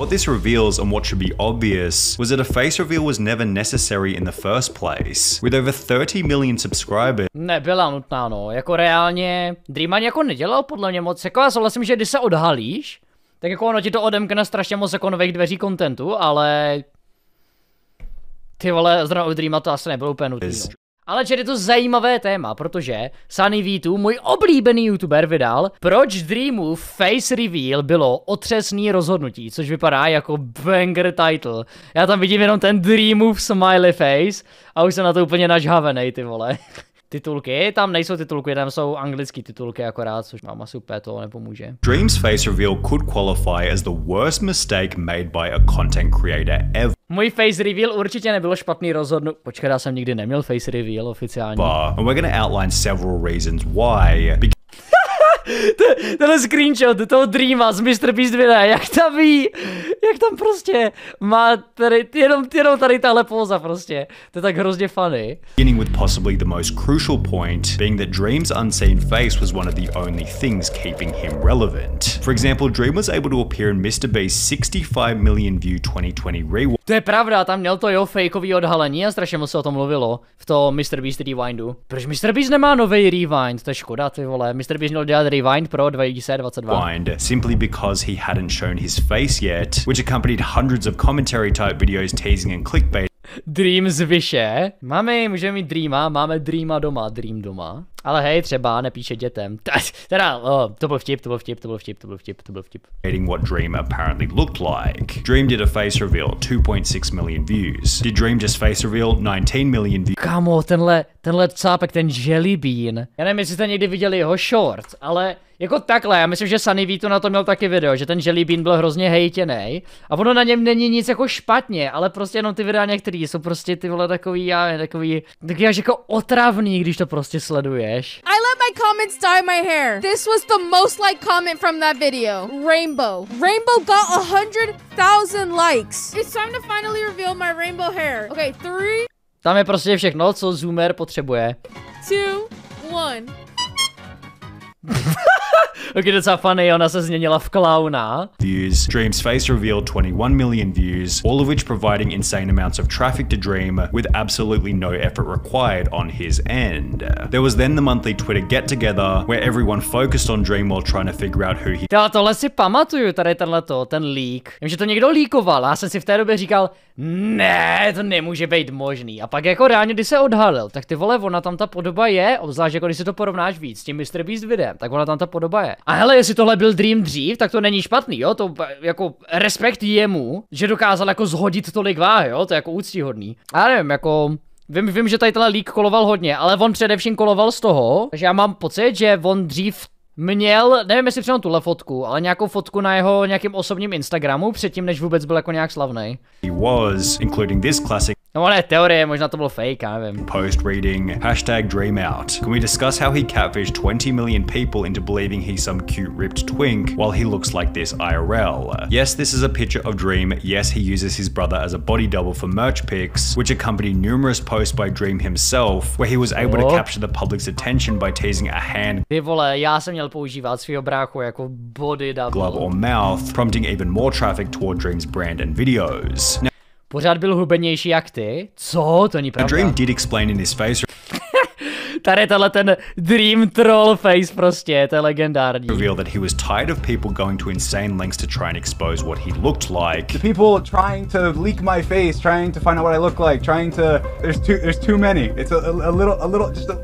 What this reveals and what should be obvious was that a face reveal was never necessary in the first place. With over 30 million subscribers. Nebyla nutná, no. Jako reálně Dream ani jako nedělal podle mě moc. Jako já souhlasím, že když se odhalíš, tak jako ono ti to odemkne strašně moc jako nových dveří kontentu, ale ty vole, zrovna u Dreama to asi nebylo úplně nutné. No. Ale je to zajímavé téma, protože Sunny V2, můj oblíbený youtuber, vydal, proč Dreamův face reveal bylo otřesný rozhodnutí, což vypadá jako banger title. Já tam vidím jenom ten Dreamův smiley face a už jsem na to úplně nažhavenej, ty vole. Titulky, tam nejsou titulky, tam jsou anglické titulky akorát, což mám asi úplně to nepomůže. Dream's face reveal could qualify as the worst mistake made by a content creator ever. Můj face reveal určitě nebylo špatný rozhodnutí. Počkej, já jsem nikdy neměl face reveal oficiálně. And we're gonna outline several reasons why. Tenhle screenshot toho Dreama z MrBeast videa, jak tam ví, jak tam prostě má tady, jenom tady tahle póza prostě, to je tak hrozně funny. Beginning with possibly the most crucial point, being that Dream's unseen face was one of the only things keeping him relevant. For example, Dream was able to appear in MrBeast's 65 million view 2020 rewatch. To je pravda, tam měl to jeho fakeový odhalení a strašně moc se o tom mluvilo v tom MrBeast Rewindu. Proč MrBeast nemá nový rewind? To je škoda, ty vole, MrBeast měl dělat Rewind pro 2022. Simply because he hadn't shown his face yet, which accompanied hundreds of commentary type videos teasing and clickbait. Dream zvyše. Můžeme mít Dreama, máme Dreama doma, Dream doma. Ale hej, třeba nepíše dětem. Teda, to byl vtip. What Dream apparently looked like. Dream did a face reveal, 2.6 million views. Did Dream just face reveal 19 million views? Kámo, tenhle cápek, ten Jelly Bean. Já nevím, jestli jste někdy viděli jeho short, ale jako takhle, já myslím, že Sunny V to na to měl taky video, že ten Jelly Bean byl hrozně hejtěnej a ono na něm není nic jako špatně, ale prostě jenom ty videa některý jsou prostě ty vole takový až jako otravný, když to prostě sleduješ. I let my comments dye my hair. This was the most liked comment from that video. Rainbow. Rainbow got 100,000 likes. It's time to finally reveal my rainbow hair. Okay, 3. Tam je prostě všechno, co zoomer potřebuje. 2, 1. Ok, docela funny, ona se změnila v klauna. Views. Dream's face revealed 21 million views, all of which providing insane amounts of traffic to Dream with absolutely no effort required on his end. There was then the monthly Twitter get-together where everyone focused on Dream while trying to figure out who he... Tohle si pamatuju, tady ten leak. Vím, že to někdo leakoval, já jsem si v té době říkal, ne, to nemůže být možný. A pak jako reálně, když se odhalil, tak ty vole, ona tam ta podoba je, obzvlášť jako když si to porovnáš víc s tím MrBeast videem, tak ona tam ta podoba je. A hele, jestli tohle byl Dream dřív, tak to není špatný, jo, to jako respekt jemu, že dokázal jako zhodit tolik váhy, jo, to je jako úctíhodný. A nevím, jako... Vím, že tady tenhle leak koloval hodně, ale on především koloval z toho, že já mám pocit, že on dřív měl, nevím jestli přijel tuhle fotku, ale nějakou fotku na jeho nějakým osobním Instagramu předtím, než vůbec byl jako nějak slavný. He was, including this classic. No ne, teorie, možná to bylo fake, já nevím. Post reading #DreamOut. Can we discuss how he catfished 20 million people into believing he's some cute ripped twink while he looks like this IRL? Yes, this is a picture of Dream. Yes, he uses his brother as a body double for merch pics, which accompany numerous posts by Dream himself, where he was able to capture the public's attention by teasing a hand. Ty vole, já jsem měl používat svýho bráchu jako body double. Glove or mouth, prompting even more traffic toward Dream's brand and videos. Pořád byl hubenější jak ty? Co? To není pravda. Dream did explain in his face tady tenhle ten Dream troll face prostě, to je legendární. Reveal that he was tired of people going to insane lengths to try and expose what he looked like. The people trying to leak my face, trying to find out what I look like, trying to there's too many. It's a little just a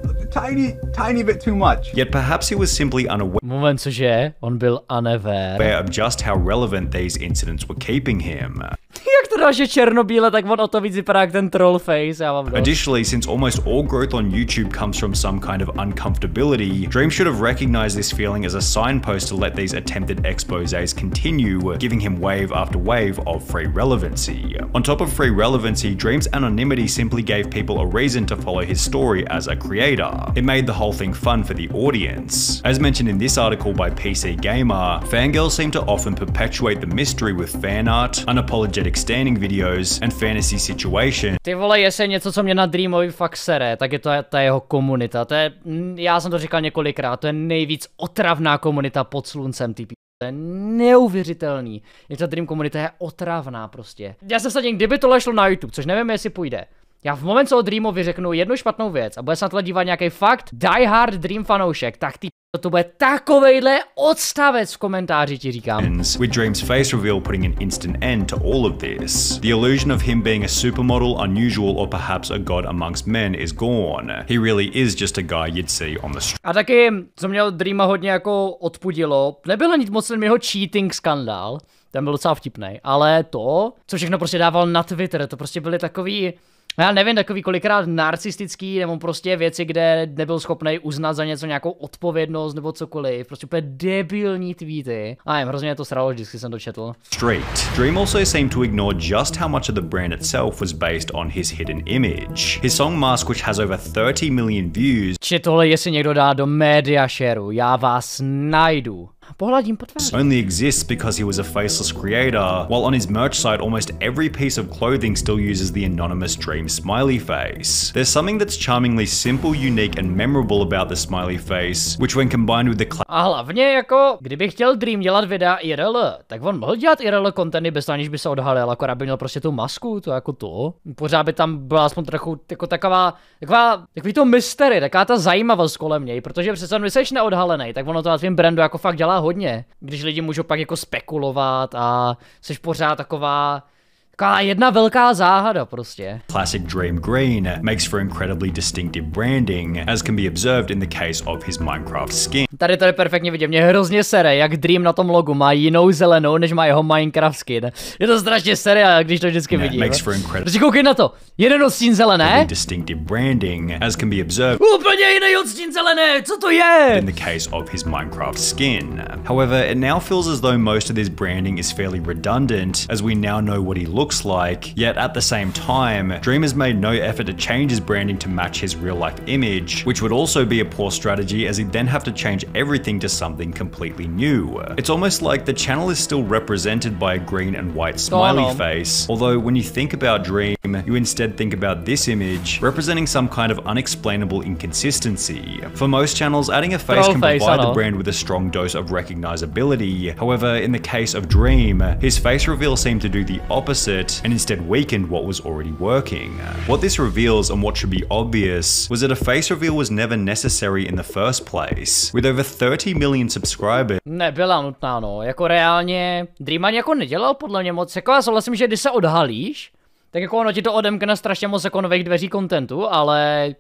tiny bit too much. Yet perhaps he was simply unaware. Moment, cože? On byl unaware Of just how relevant these incidents were keeping him. Jak to dáš je černobíle, tak on o to víc vypadá jak ten troll face, já mám dost. Additionally, since almost all growth on YouTube comes from some kind of uncomfortability, Dream should have recognized this feeling as a signpost to let these attempted exposés continue, giving him wave after wave of free relevancy. On top of free relevancy, Dream's anonymity simply gave people a reason to follow his story as a creator. It made the whole thing fun for the audience. As mentioned in this article by PC Gamer, fangirls seem to often perpetuate the mystery with fan art, unapologetic standing videos, and fantasy situations. Ty vole, jestli něco, co mě na Dreamovi fakt sere, tak je to ta jeho komunita. To je, já jsem to říkal několikrát, to je nejvíc otravná komunita pod sluncem, typí. je neuvěřitelný. Je ta Dream komunita je otravná prostě. Já jsem sadím, kdyby tohle šlo na YouTube, což nevím, jestli půjde. Já v momentu, co o Dreamovi řeknu jednu špatnou věc a bude se na tohle dívat nějaký fakt die hard Dream fanoušek, tak to bude takovejhle odstavec v komentáři, ti říkám. With Dream's face reveal putting an instant end to all of this. The illusion of him being a supermodel, unusual, or perhaps a god amongst men is gone. He really is just a guy you'd see on the street. A taky, co mě od Dreama hodně jako odpudilo, nebylo nic moc ten jeho cheating skandál, ten byl docela vtipnej, ale to, co všechno prostě dával na Twitter, to prostě byly takový, já nevím, takový kolikrát narcistický, nebo prostě věci, kde nebyl schopný uznat za něco nějakou odpovědnost nebo cokoliv, prostě úplně debilní tweety. A jen hrozně to sralo, vždycky jsem to četl. Street. Dream also seemed to ignore just how much of the brand itself was based on his hidden image. His song Mask, which has over 30 million views, Či tohle jestli někdo dá do media shareu, já vás najdu. Pohladím po tváři. only exists because he was a faceless creator, while on his merch site almost every piece of clothing still uses the anonymous Dream smiley face. There's something that's charmingly simple, unique and memorable about the smiley face, which when combined with the A hlavně jako, kdyby chtěl Dream dělat videa IRL, tak on mohl dělat IRL contenty bez toho, aniž by se odhalil, akorát by měl prostě tu masku, to jako to. Pořád by tam byla aspoň trochu jako takový to mystery, taková ta zajímavost kolem něj, protože přece když seš neodhalený, tak ono to na tvým brandu jako fakt dělá hodně. Když lidi můžou pak jako spekulovat a seš pořád taková jedna velká záhada prostě. classic Dream green makes for incredibly distinctive branding, as can be observed in the case of his Minecraft skin. Tady to je perfektně vidět, mě hrozně sere, jak Dream na tom logu má jinou zelenou, než má jeho Minecraft skin. Je to strašně sere, když to vždycky vidím. Makes for incredibly Prostě koukej na to, jeden odstín zelené. distinctive branding, as can be observed Úplně jiný odstín zelené, co to je? in the case of his Minecraft skin. However, it now feels as though most of this branding is fairly redundant, as we now know what he looks like, yet at the same time, Dream has made no effort to change his branding to match his real-life image, which would also be a poor strategy as he'd then have to change everything to something completely new. It's almost like the channel is still represented by a green and white smiley face, although when you think about Dream, you instead think about this image, representing some kind of unexplainable inconsistency. For most channels, adding a face can provide the brand with a strong dose of recognizability. However, in the case of Dream, his face reveal seemed to do the opposite and instead weakened what was already working. What this reveals and what should be obvious was that a face reveal was never necessary in the first place. With over 30 million subscribers, Nebyla nutná, no, jako reálně, Dream ani jako nedělal podle mě moc, jako já souhlasím, že když se odhalíš, tak jako ono ti to odemkne strašně moc jako nových dveří kontentu, ale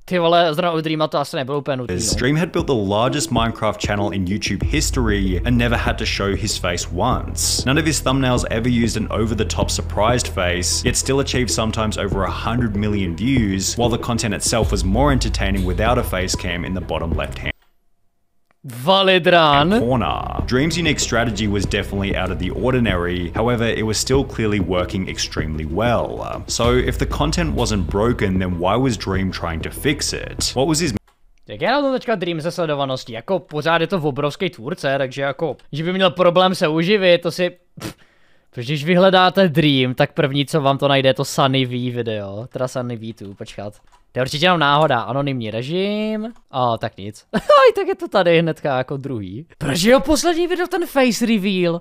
ty vole, zrovna u Dreama to asi nebylo úplně nutný, no. Dream had built the largest Minecraft channel in YouTube history and never had to show his face once. None of his thumbnails ever used an over-the-top surprised face, yet still achieved sometimes over 100 million views, while the content itself was more entertaining without a face cam in the bottom left-hand Validran. corner. Dream's unique strategy was definitely out of the ordinary, however, it was still clearly working extremely well. So if the content wasn't broken, then why was Dream trying to fix it? What was his Jak je na to teďka Dream ze sledovaností, jako pořád je to obrovský tvůrce, takže jako, že by měl problém se uživit, to si... Protože když vyhledáte Dream, tak první, co vám to najde, je to Sunny V video, teda Sunny V2, počkat. To je určitě jenom náhoda, anonymní režim, tak nic. Tak je to tady hnedka jako druhý. Proč jeho poslední video ten face reveal?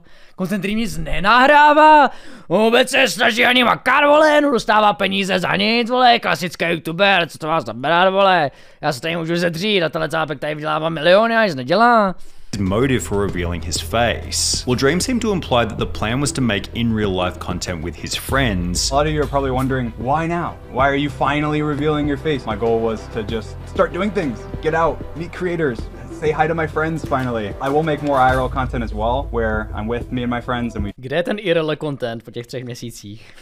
Ten Dream nic nenahrává, vůbec se snaží ani makat, vole, dostává peníze za nic, vole, klasický youtuber, co to vás znamená, vole, já se tady můžu zedřít a tenhle cápek tady vydělává miliony a nic nedělá. motive for revealing his face? Well, Dream seemed to imply that the plan was to make in real life content with his friends. A lot of you are probably wondering, why now? Why are you finally revealing your face? My goal was to just start doing things, get out, meet creators, say hi to my friends finally. I will make more IRL content as well, where I'm with me and my friends and we Kde je ten IRL content po těch 3 měsících?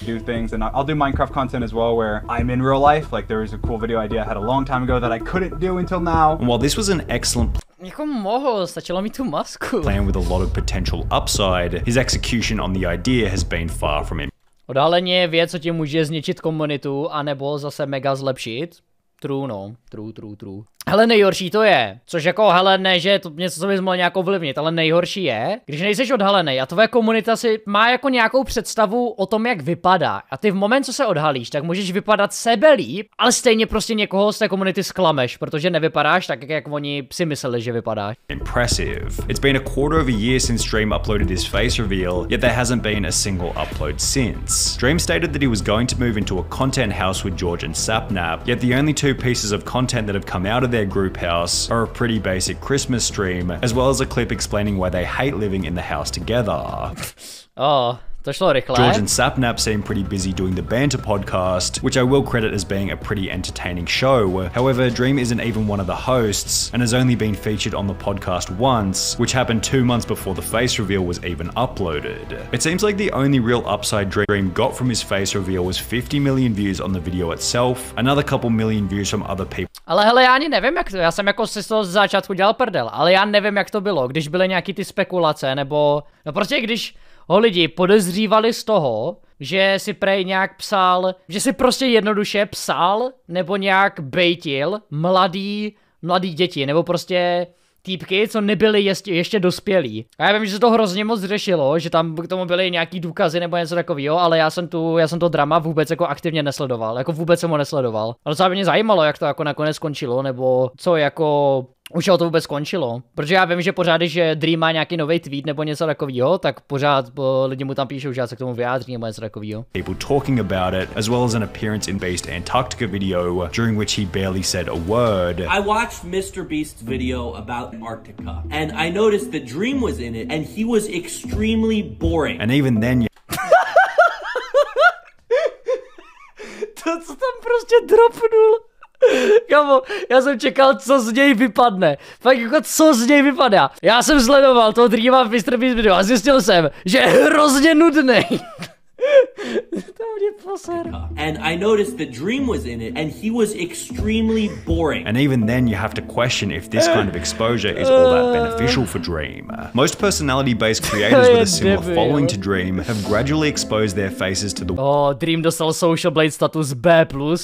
do things, and I'll do Minecraft content as well where I'm in real life. Like there was a cool video idea I had a long time ago that I couldn't do until now. And while this was an excellent Jako mohl, stačilo mít tu masku. plan with a lot of potential upside, his execution on the idea has been far from him. Odhalení je věc, co ti může zničit komunitu, anebo zase mega zlepšit. True, no. True. Hele, nejhorší to je, což jako, hele, ne, že je to něco, co bys mohl nějak ovlivnit, ale nejhorší je, když nejseš odhalený a tvoje komunita si má jako nějakou představu o tom, jak vypadá. A ty v moment, co se odhalíš, tak můžeš vypadat sebe líp, ale stejně prostě někoho z té komunity zklameš, protože nevypadáš tak, jak oni si mysleli, že vypadáš. Impressive. It's been a quarter of a year since Dream uploaded his face reveal, yet there hasn't been a single upload since. Dream stated that he was going to move into a content house with George and Sapnap, yet the only two pieces of content that have come out of their group house are a pretty basic Christmas stream, as well as a clip explaining why they hate living in the house together. Oh. To šlo rychle. George and Sapnap seem pretty busy doing the Banter podcast, which I will credit as being a pretty entertaining show. However, Dream isn't even one of the hosts, and has only been featured on the podcast once, which happened 2 months before the face reveal was even uploaded. It seems like the only real upside Dream got from his face reveal was 50 million views on the video itself, another couple million views from other people. Ale hele, já ani nevím, jak to, já jsem jako si z toho z začátku dělal prdel, ale já nevím, jak to bylo, když byly nějaký ty spekulace, nebo, no prostě když ho lidi podezřívali z toho, že si prej nějak psal, že si prostě jednoduše psal, nebo nějak bejtil mladý děti, nebo prostě týpky, co nebyly ještě dospělí. A já vím, že se to hrozně moc řešilo, že tam k tomu byly nějaký důkazy nebo něco takového, ale já jsem to drama vůbec jako aktivně nesledoval, jako vůbec jsem ho nesledoval. Ale co by mě zajímalo, jak to jako nakonec skončilo, nebo co jako už to vůbec skončilo. Protože já vím, že pořád, když Dream má nějaký nový tweet nebo něco takového, tak pořád lidi mu tam píšou, že já se k tomu vyjádří nebo něco takového. People talking about it, as well as an appearance in Beast Antarctica video, during which he barely said a word. I watched Mr. Beast's video about Antarctica, and I noticed that Dream was in it, and he was extremely boring. And even then, to, co tam prostě dropnul. Kamo, já jsem čekal, co z něj vypadne. Fakt jako, co z něj vypadá. Já jsem sledoval toho Dreama v Mr. Beast video a zjistil jsem, že je hrozně nudný. To mě poser. And I noticed that Dream was in it, and he was extremely boring. And even then, you have to question if this kind of exposure is all that beneficial for Dream. Most personality-based creators with a similar following to Dream have gradually exposed their faces to the Dream dostal Social Blade status B+,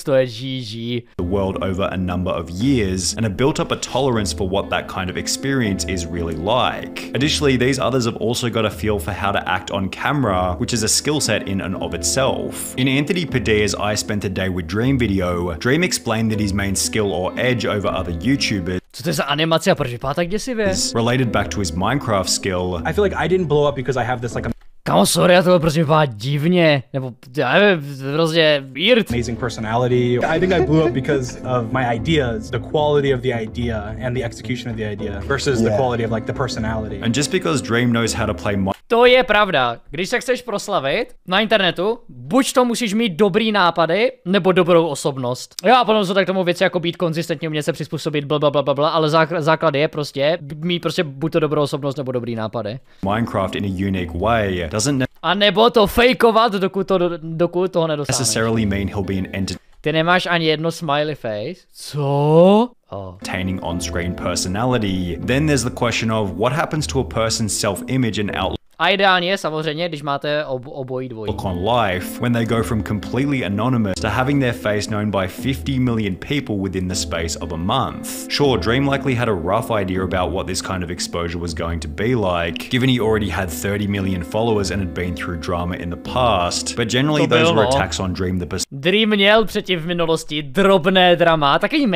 to je GG. The world over a number of years, and have built up a tolerance for what that kind of experience is really like. Additionally, these others have also got a feel for how to act on camera, which is a skill set in and of itself. In Anthony Padea's I Spent a Day with Dream video, Dream explained that his main skill or edge over other YouTubers Co to je za animace a proč vypadá tak děsivě? related back to his Minecraft skill. I feel like I didn't blow up because I have this like Kámo, sorry, já tohle prostě vypadá divně, nebo já nevím, hrozně weird. amazing personality. I think I blew up because of my ideas, the quality of the idea and the execution of the idea versus the quality of like the personality. And just because Dream knows how to play To je pravda. Když se chceš proslavit na internetu, buď to musíš mít dobrý nápady, nebo dobrou osobnost. Já potom jsou tak tomu věci jako být konzistentně, umět se přizpůsobit, blablabla, ale základ je prostě mít prostě buď to dobrou osobnost, nebo dobrý nápady. Minecraft in a unique way doesn't A nebo to fejkovat, dokud toho nedosáhneš. necessarily mean he'll be an Ty nemáš ani jedno smiley face? Co? entertaining on-screen personality. Then there's the question of what happens to a person's self-image and outlook A ideálně samozřejmě, když máte obojí dvojí. on life when they go from completely anonymous to having their face known by 50 million people within the space of a month. Sure, Dream likely had a rough idea about what this kind of exposure was going to be like, given he already had 30 million followers and had been through drama in the past, but generally those were attacks on Dream the Dream měl předtím v minulosti drobné drama, takový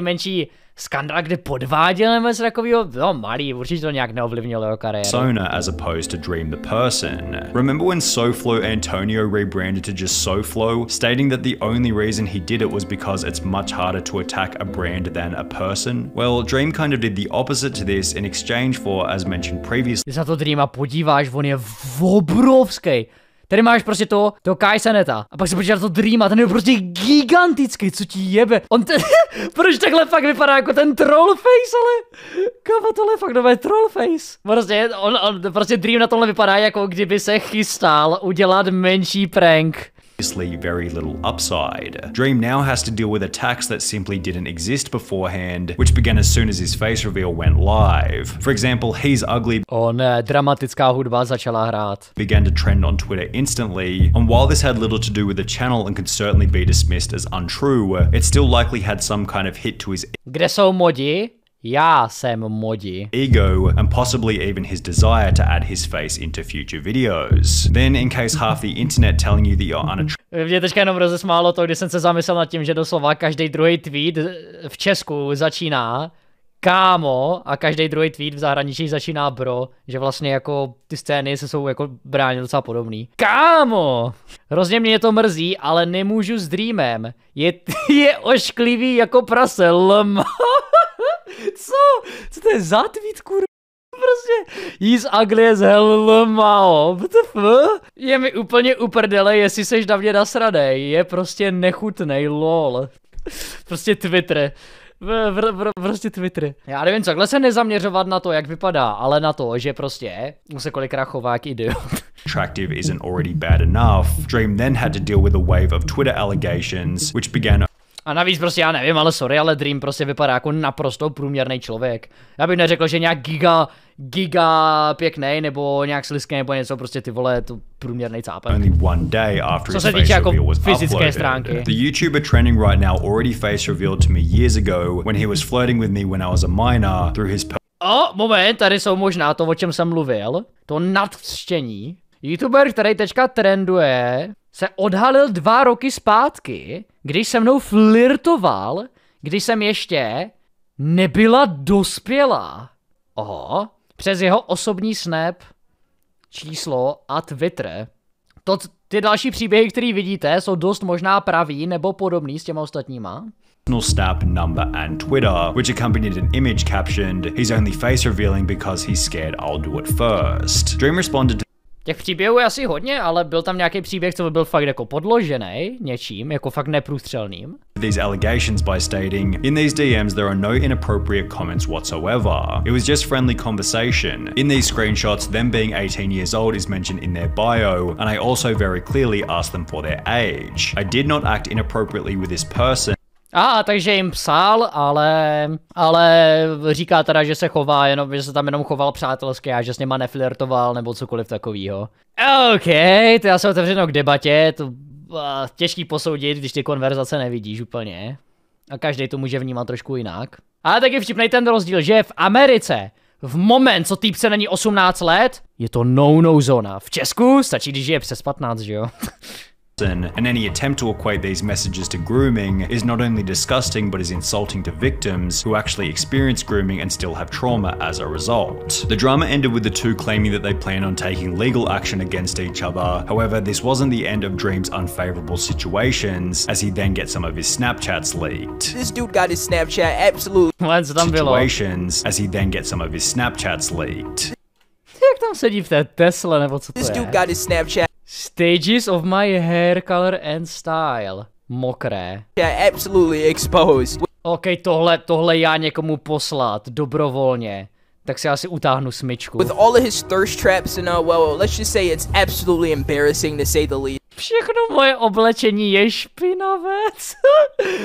menší skandál, kde podváděl nebo něco takového, no malý, určitě to nějak neovlivnilo jeho kariéru. persona as opposed to Dream the person. Remember when SoFlo Antonio rebranded to just SoFlo, stating that the only reason he did it was because it's much harder to attack a brand than a person? Well, Dream kind of did the opposite to this in exchange for, as mentioned previously, Když se na to Dreama podíváš, on je obrovský. Tady máš prostě toho Kai Cenata. A pak se podíváš na to Dreama, ten je prostě gigantický, co ti jebe. On ten, proč takhle fakt vypadá jako ten trollface, ale kamo, tohle je fakt nové trollface. Prostě, prostě Dream na tomhle vypadá, jako kdyby se chystal udělat menší prank. very little upside. Dream now has to deal with attacks that simply didn't exist beforehand, which began as soon as his face reveal went live. For example, he's ugly dramatická hudba začala hrát. Began to trend on Twitter instantly, and while this had little to do with the channel and could certainly be dismissed as untrue, it still likely had some kind of hit to his Kde jsou modi? Já jsem modi. ego, and possibly even his desire to add his face into future videos. Then, in case half the internet telling you that you're unattractive. Mě teďka jenom rozesmálo to, když jsem se zamyslel nad tím, že doslova každý druhý tweet v Česku začíná kámo a každý druhý tweet v zahraničí začíná bro, že vlastně jako ty scény se jsou jako bráně docela podobný. Kámo! Hrozně mě to mrzí, ale nemůžu s Dreamem. Je ošklivý jako prase, Co to je za tweet, kurva? Prostě, he's ugly as hell, lmao. What the fuck? Je mi úplně uprdele, jestli seš na mě nasradej. Je prostě nechutnej, lol. Prostě Twitter. Prostě Twitter. Já nevím, co, takhle se nezaměřovat na to, jak vypadá, ale na to, že prostě se kolikrát chová jak idiot. Attractive isn't already bad enough. Dream then had to deal with a wave of Twitter allegations, which began. A navíc prostě já nevím, ale sorry, ale Dream prostě vypadá jako naprosto průměrný člověk. Já bych neřekl, že nějak giga pěknej, nebo nějak sliský, nebo něco, prostě ty vole, to průměrný cápek. Only one day after his face jako reveal was fyzické stránky. uploaded. The YouTuber trending right now already face revealed to me years ago when he was flirting with me when I was a minor through his Moment, tady jsou možná to, o čem jsem mluvil. To nadštění. YouTuber, který teďka trenduje, se odhalil 2 roky zpátky, když se mnou flirtoval, když jsem ještě nebyla dospělá. Oho, přes jeho osobní snap, číslo a Twitter. Ty další příběhy, které vidíte, jsou dost možná pravý nebo podobný s těma ostatníma. snap, number, and Twitter, which accompanied an image captioned, "He's only face revealing because he's scared I'll do it first." Dream responded to Těch příběhů je asi hodně, ale byl tam nějaký příběh, co by byl fakt jako podložený něčím, jako fakt neprůstřelným. these allegations by stating, "In these DMs there are no inappropriate comments whatsoever. It was just friendly conversation. In these screenshots, them being 18 years old is mentioned in their bio, and I also very clearly asked them for their age. I did not act inappropriately with this person." Takže jim psal, ale říká teda, že se chová že se tam jenom choval přátelsky a že s něma neflirtoval nebo cokoliv takovýho. OK, to já se otevřeno k debatě, to těžký posoudit, když ty konverzace nevidíš úplně. A každý to může vnímat trošku jinak. Ale taky vtipnej ten rozdíl, že v Americe v moment, co týpce není 18 let, je to no-no zóna. V Česku stačí, když je přes 15, že jo? And any attempt to equate these messages to grooming is not only disgusting but is insulting to victims who actually experience grooming and still have trauma as a result. The drama ended with the two claiming that they plan on taking legal action against each other. However, this wasn't the end of Dream's unfavorable situations, as he then gets some of his Snapchats leaked. This dude got his Snapchat absolutely. As he then gets some of his Snapchats leaked. Jak tam sedí v té Tesle, nebo co to je? This dude got his Snapchat. Stages of my hair color and style. Mokré. Yeah, absolutely exposed. OK, tohle já někomu poslat dobrovolně. Tak si asi utáhnu smyčku. With all of his thirst traps and well, let's just say it's absolutely embarrassing to say the least. Všechno moje oblečení je špinavé.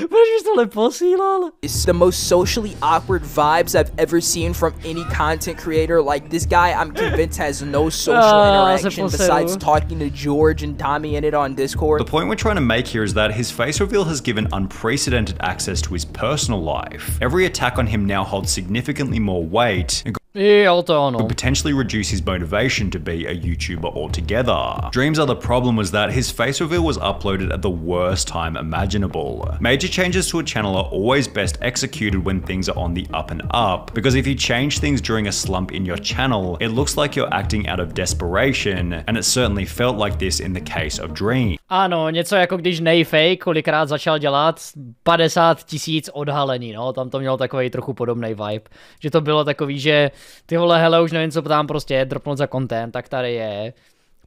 Proč jsi tohle posílal? It's the most socially awkward vibes I've ever seen from any content creator. Like this guy, I'm convinced has no social interaction besides talking to George and Tommy in it on Discord. The point we're trying to make here is that his face reveal has given unprecedented access to his personal life. Every attack on him now holds significantly more weight and could potentially reduce his motivation to be a YouTuber altogether. Dream's other problem was that his face reveal was uploaded at the worst time imaginable. Major changes to a channel are always best executed when things are on the up and up, because if you change things during a slump in your channel, it looks like you're acting out of desperation, and it certainly felt like this in the case of Dream. Ano, něco jako když Nejfake kolikrát začal dělat 50 000 odhalení, no, tam to mělo takový trochu podobný vibe, že to bylo takový, že ty vole, hele, už nevím, co tam prostě dropnout za content, tak tady je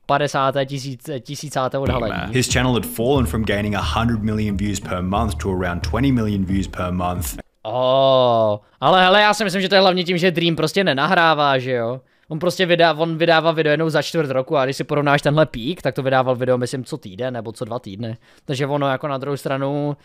50 000 odhalení. His channel had fallen from gaining 100 million views per month to around 20 million views per month. Ale hele, já si myslím, že to je hlavně tím, že Dream prostě nenahrává, že jo? On prostě vydává video jednou za 4 roku a když si porovnáš tenhle pík, tak to vydával video myslím co týden nebo co 2 týdny. Takže ono jako na druhou stranu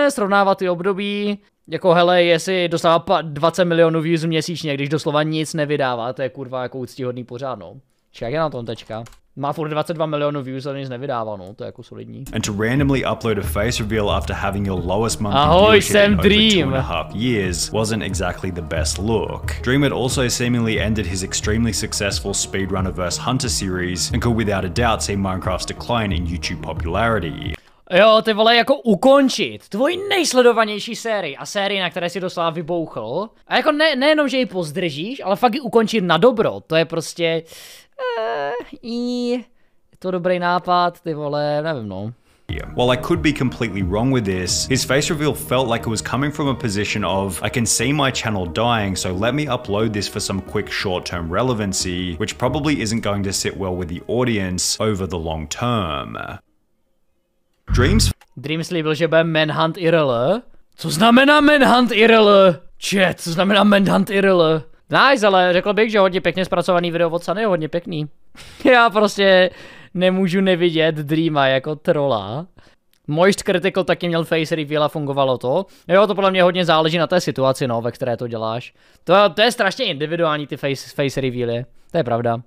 srovnává ty období, jako hele, jestli dostává 20 milionů views měsíčně, když doslova nic nevydává, to je kurva jako úctíhodný pořád, no. Jak je na tom tečka? Má furt 22 milionů views, ale nic nevydává, no, to je jako solidní. And to randomly upload a face reveal after having your lowest monthly viewership in over 2.5 years wasn't exactly the best look. Dream had also seemingly ended his extremely successful Speedrunner vs. Hunter series and could without a doubt see Minecraft's decline in YouTube popularity. Jo, ty vole, jako ukončit tvoji nejsledovanější sérii a sérii, na které si doslova vybouchl. A jako nejenom, že ji pozdržíš, ale fakt ji ukončit na dobro. To je prostě... je to dobrý nápad, ty vole, nevím, no. While I could be completely wrong with this, his face reveal felt like it was coming from a position of, I can see my channel dying, so let me upload this for some quick short-term relevancy, which probably isn't going to sit well with the audience over the long term. Dream slíbil, že bude Manhunt IRL? Co znamená Manhunt IRL? Chat, co znamená Manhunt IRL? Nice, ale řekl bych, že hodně pěkně zpracovaný video od Sunny, hodně pěkný. Já prostě nemůžu nevidět Dreama jako trolla. Moist Critical taky měl face reveal a fungovalo to. Jo, to podle mě hodně záleží na té situaci, no, ve které to děláš. To je strašně individuální ty face revealy, to je pravda.